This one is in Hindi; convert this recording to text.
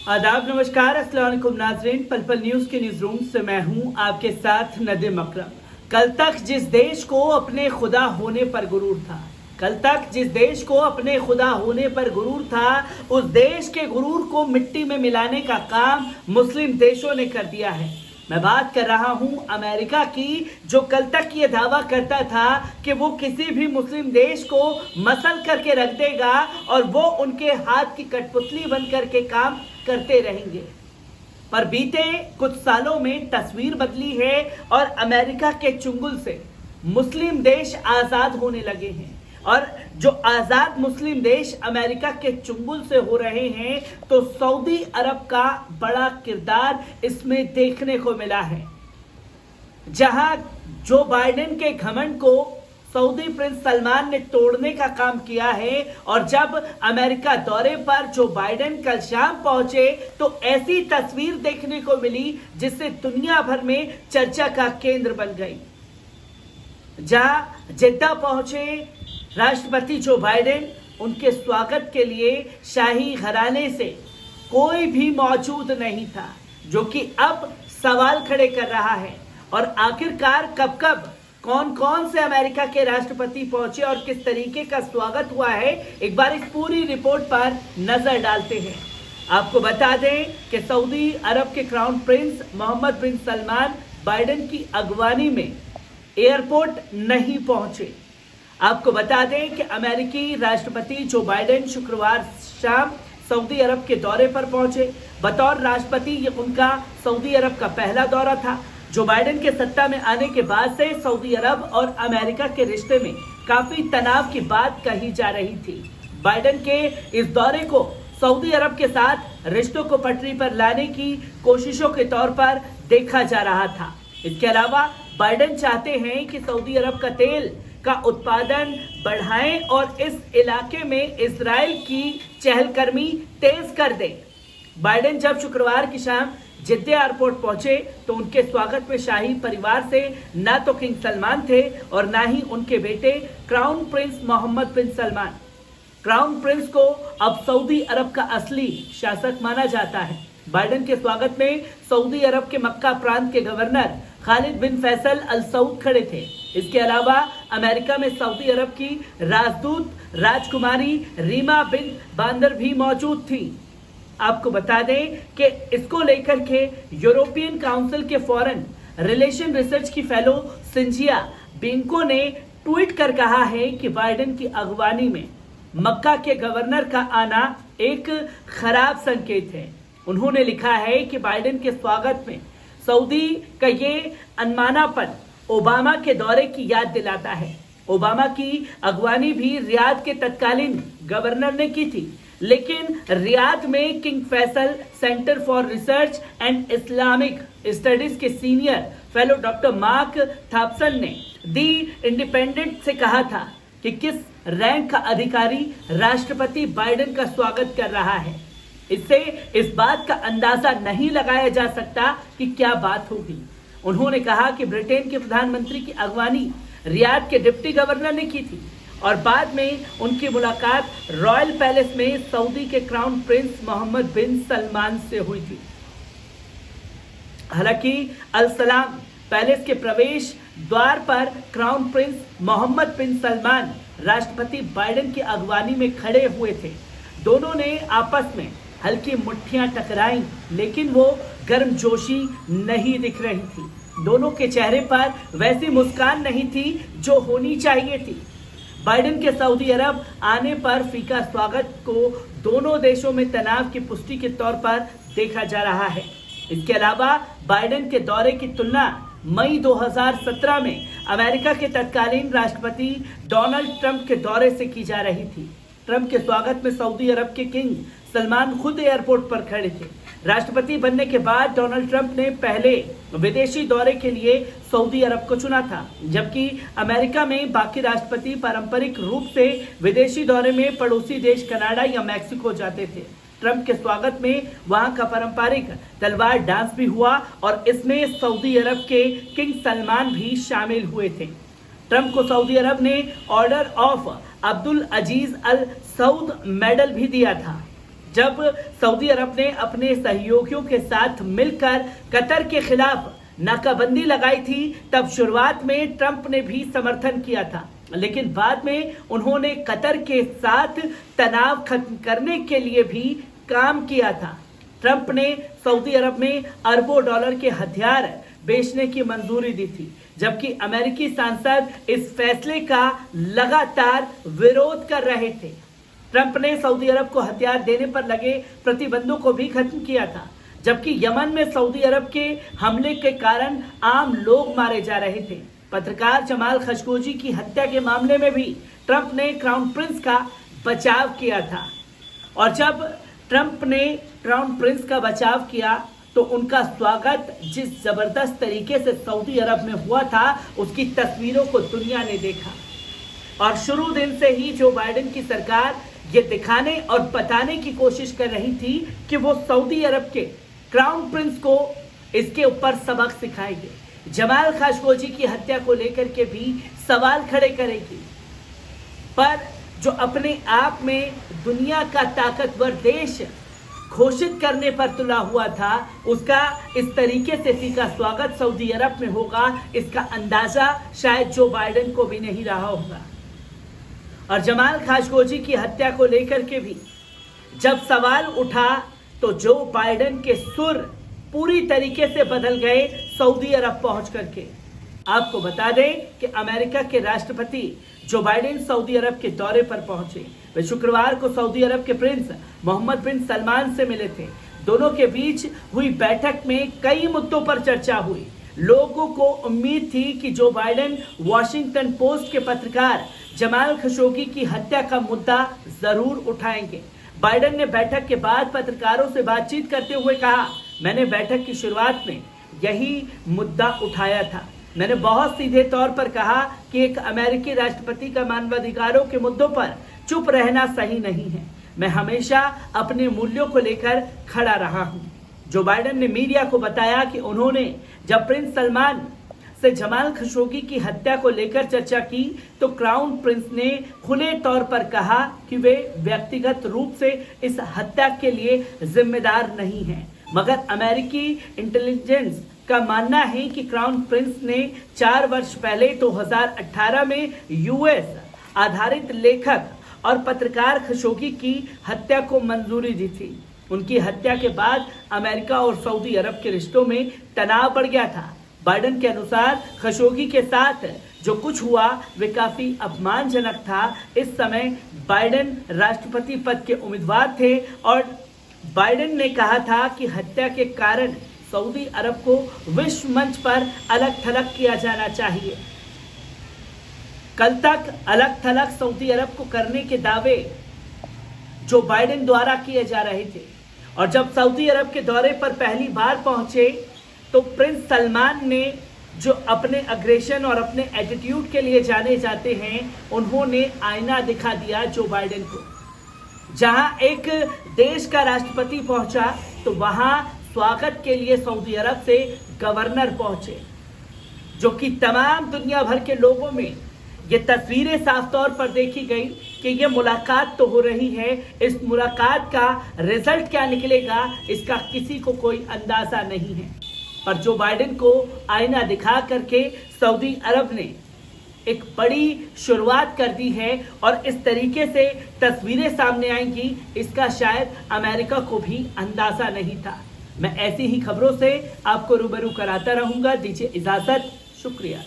आदाब, नमस्कार, अस्सलाम वालेकुम नाज़रीन। पल पल न्यूज़ के न्यूज़ रूम से मैं हूं आपके साथ नदीम अकरम। कल तक जिस देश को अपने खुदा होने पर गुरूर था, उस देश के गुरूर को मिट्टी में मिलाने का काम मुस्लिम देशों ने कर दिया है। मैं बात कर रहा हूं अमेरिका की, जो कल तक ये दावा करता था कि वो किसी भी मुस्लिम देश को मसल करके रख देगा और वो उनके हाथ की कठपुतली बन करके काम करते रहेंगे। पर बीते कुछ सालों में तस्वीर बदली है और अमेरिका के चुंगल से मुस्लिम देश आजाद होने लगे हैं। और जो आजाद मुस्लिम देश अमेरिका के चुंगल से हो रहे हैं, तो सऊदी अरब का बड़ा किरदार इसमें देखने को मिला है। जहां जो बाइडेन के घमंड को सऊदी प्रिंस सलमान ने तोड़ने का काम किया है, और जब अमेरिका दौरे पर जो बाइडेन कल शाम पहुंचे तो ऐसी तस्वीर देखने को मिली जिससे दुनिया भर में चर्चा का केंद्र बन गई। जहां जिद्दा पहुंचे राष्ट्रपति जो बाइडेन, उनके स्वागत के लिए शाही घराने से कोई भी मौजूद नहीं था, जो कि अब सवाल खड़े कर रहा है। और आखिरकार कब कौन कौन से अमेरिका के राष्ट्रपति पहुंचे और किस तरीके का स्वागत हुआ है, एक बार इस पूरी रिपोर्ट पर नजर डालते हैं। आपको बता दें कि सऊदी अरब के क्राउन प्रिंस मोहम्मद बिन सलमान बाइडेन की अगवानी में एयरपोर्ट नहीं पहुंचे। आपको बता दें कि अमेरिकी राष्ट्रपति जो बाइडेन शुक्रवार शाम सऊदी अरब के दौरे पर पहुंचे। बतौर राष्ट्रपति ये उनका सऊदी अरब का पहला दौरा था। जो बाइडेन के सत्ता में आने के बाद से सऊदी अरब और अमेरिका के रिश्ते में काफी तनाव की बात कही जा रही थी। बाइडेन के इस दौरे को सऊदी अरब के साथ रिश्तों को पटरी पर लाने की कोशिशों के तौर पर देखा जा रहा था। इसके अलावा बाइडेन चाहते हैं कि सऊदी अरब का तेल का उत्पादन बढ़ाएं और इस इलाके में इजराइल की चहलकदमी तेज कर दें। बाइडेन जब शुक्रवार की शाम जिद्दा एयरपोर्ट पहुंचे तो उनके स्वागत में शाही परिवार से न तो किंग सलमान थे और न ही उनके बेटे क्राउन प्रिंस मोहम्मद बिन सलमान। क्राउन प्रिंस को अब सऊदी अरब का असली शासक माना जाता है। बाइडेन के स्वागत में सऊदी अरब के मक्का प्रांत के गवर्नर खालिद बिन फैसल अल सऊद खड़े थे। इसके अलावा अमेरिका में सऊदी अरब की राजदूत राजकुमारी रीमा बिन बांदर भी मौजूद थी। आपको बता दें कि इसको लेकर के यूरोपियन काउंसिल के फॉरेन रिलेशन रिसर्च की फेलो सिंजिया बिंको ने ट्वीट कर कहा है कि बाइडेन की अगवानी में मक्का के गवर्नर का आना एक खराब संकेत है। उन्होंने लिखा है कि बाइडेन के स्वागत में सऊदी का ये अनमानापन ओबामा के दौरे की याद दिलाता है। ओबामा की अगवानी भी रियाद के तत्कालीन गवर्नर ने की थी, लेकिन रियाद में King Faisal Center for Research and Islamic Studies के senior fellow doctor Mark Thompson ने दी इंडिपेंडेंट से कहा था कि किस रैंक का अधिकारी राष्ट्रपति बाइडेन का स्वागत कर रहा है। इससे इस बात का अंदाजा नहीं लगाया जा सकता कि क्या बात होगी। उन्होंने कहा कि ब्रिटेन के प्रधानमंत्री की अगवानी रियाद के डिप्टी गवर्नर ने की थी और बाद में उनकी मुलाकात रॉयल पैलेस में सऊदी के क्राउन प्रिंस मोहम्मद बिन सलमान से हुई थी। हालांकि अल सलाम पैलेस के प्रवेश द्वार पर क्राउन प्रिंस मोहम्मद बिन सलमान राष्ट्रपति बाइडेन की अगवानी में खड़े हुए थे। दोनों ने आपस में हल्की मुट्ठियां टकराई, लेकिन वो गर्मजोशी नहीं दिख रही थी। दोनों के चेहरे पर वैसी मुस्कान नहीं थी जो होनी चाहिए थी। बाइडेन के सऊदी अरब आने पर फीका स्वागत को दोनों देशों में तनाव की पुष्टि के तौर पर देखा जा रहा है। इसके अलावा बाइडेन के दौरे की तुलना मई 2017 में अमेरिका के तत्कालीन राष्ट्रपति डोनाल्ड ट्रंप के दौरे से की जा रही थी। ट्रंप के स्वागत में सऊदी अरब के किंग सलमान खुद एयरपोर्ट पर खड़े थे। राष्ट्रपति बनने के बाद डोनाल्ड ट्रंप ने पहले विदेशी दौरे के लिए सऊदी अरब को चुना था, जबकि अमेरिका में बाकी राष्ट्रपति पारंपरिक रूप से विदेशी दौरे में पड़ोसी देश कनाडा या मैक्सिको जाते थे। ट्रंप के स्वागत में वहां का पारंपरिक तलवार डांस भी हुआ और इसमें सऊदी अरब के किंग सलमान भी शामिल हुए थे। ट्रंप को सऊदी अरब ने order of Abdul Aziz al Saud medal भी दिया था। जब सऊदी अरब ने अपने सहयोगियों के साथ मिलकर कतर के खिलाफ नाकाबंदी लगाई थी, तब शुरुआत में ट्रंप ने भी समर्थन किया था, लेकिन बाद में उन्होंने कतर के साथ तनाव खत्म करने के लिए भी काम किया था। ट्रंप ने सऊदी अरब में अरबों डॉलर के हथियार बेचने की मंजूरी दी थी, जबकि अमेरिकी सांसद इस फैसले का लगातार विरोध कर रहे थे। ट्रंप ने सऊदी अरब को हथियार देने पर लगे प्रतिबंधों को भी खत्म किया था, जबकि यमन में सऊदी अरब के हमले के कारण आम लोग मारे जा रहे थे। पत्रकार जमाल खशोगी की हत्या के मामले में भी ट्रंप ने क्राउन प्रिंस का बचाव किया था, और जब ट्रंप ने क्राउन प्रिंस का बचाव किया तो उनका स्वागत जिस जबरदस्त तरीके से सऊदी अरब में हुआ था, उसकी तस्वीरों को दुनिया ने देखा। और शुरू दिन से ही जो बाइडेन की सरकार ये दिखाने और बताने की कोशिश कर रही थी कि वो सऊदी अरब के क्राउन प्रिंस को इसके ऊपर सबक सिखाएंगे, जमाल खशोगी की हत्या को लेकर के भी सवाल खड़े करेगी। पर जो अपने आप में दुनिया का ताकतवर देश घोषित करने पर तुला हुआ था, उसका इस तरीके से फीका स्वागत सऊदी अरब में होगा, इसका अंदाजा शायद जो बाइडेन को भी नहीं रहा होगा। और जमाल खशोगी की हत्या को लेकर के भी जब सवाल उठा तो जो बाइडेन के सुर पूरी तरीके से बदल गए सऊदी अरब पहुंच करके। आपको बता दें कि अमेरिका के राष्ट्रपति जो बाइडेन सऊदी अरब के दौरे पर पहुंचे। वे शुक्रवार को सऊदी अरब के प्रिंस मोहम्मद बिन सलमान से मिले थे। दोनों के बीच हुई बैठक में कई मुद्दों पर चर्चा हुई। लोगों को उम्मीद थी कि जो बाइडेन वॉशिंगटन पोस्ट के पत्रकार जमाल खशोगी की हत्या का मुद्दा जरूर उठाएंगे। बाइडेन ने बैठक के बाद पत्रकारों से बातचीत करते हुए कहा, मैंने बैठक की शुरुआत में यही मुद्दा उठाया था। मैंने बहुत सीधे तौर पर कहा कि एक अमेरिकी राष्ट्रपति का मानवाधिकारों के मुद्दों पर चुप रहना सही नहीं है। मैं हमेशा अपने मूल्यों को लेकर खड़ा रहा हूं। जो बाइडेन ने मीडिया को बताया कि उन्होंने जब प्रिंस सलमान से जमाल खशोगी की हत्या को लेकर चर्चा की तो क्राउन प्रिंस ने खुले तौर पर कहा कि वे व्यक्तिगत रूप से इस हत्या के लिए जिम्मेदार नहीं हैं, मगर अमेरिकी इंटेलिजेंस का मानना है कि क्राउन प्रिंस ने 4 वर्ष पहले 2018 में यूएस आधारित लेखक और पत्रकार खशोगी की हत्या को मंजूरी दी थी। उनकी हत्या के बाद अमेरिका और सऊदी अरब के रिश्तों में तनाव बढ़ गया था। बाइडेन के अनुसार खशोगी के साथ जो कुछ हुआ वे काफी अपमानजनक था। इस समय बाइडेन राष्ट्रपति पद के उम्मीदवार थे और बाइडेन ने कहा था कि हत्या के कारण सऊदी अरब को विश्व मंच पर अलग थलग किया जाना चाहिए। कल तक अलग थलग सऊदी अरब को करने के दावे जो बाइडेन द्वारा किए जा रहे थे, और जब सऊदी अरब के दौरे पर पहली बार पहुंचे तो प्रिंस सलमान ने जो अपने अग्रेशन और अपने एटीट्यूड के लिए जाने जाते हैं, उन्होंने आईना दिखा दिया जो बाइडेन को। जहां एक देश का राष्ट्रपति पहुंचा तो वहां स्वागत के लिए सऊदी अरब से गवर्नर पहुंचे, जो कि तमाम दुनिया भर के लोगों में ये तस्वीरें साफ तौर पर देखी गई कि ये मुलाकात तो हो रही है, इस मुलाकात का रिजल्ट क्या निकलेगा इसका किसी को कोई अंदाजा नहीं है। पर जो बाइडेन को आईना दिखा करके सऊदी अरब ने एक बड़ी शुरुआत कर दी है और इस तरीके से तस्वीरें सामने आएंगी, इसका शायद अमेरिका को भी अंदाजा नहीं था। मैं ऐसी ही खबरों से आपको रूबरू कराता रहूंगा। दीजिए इजाजत, शुक्रिया।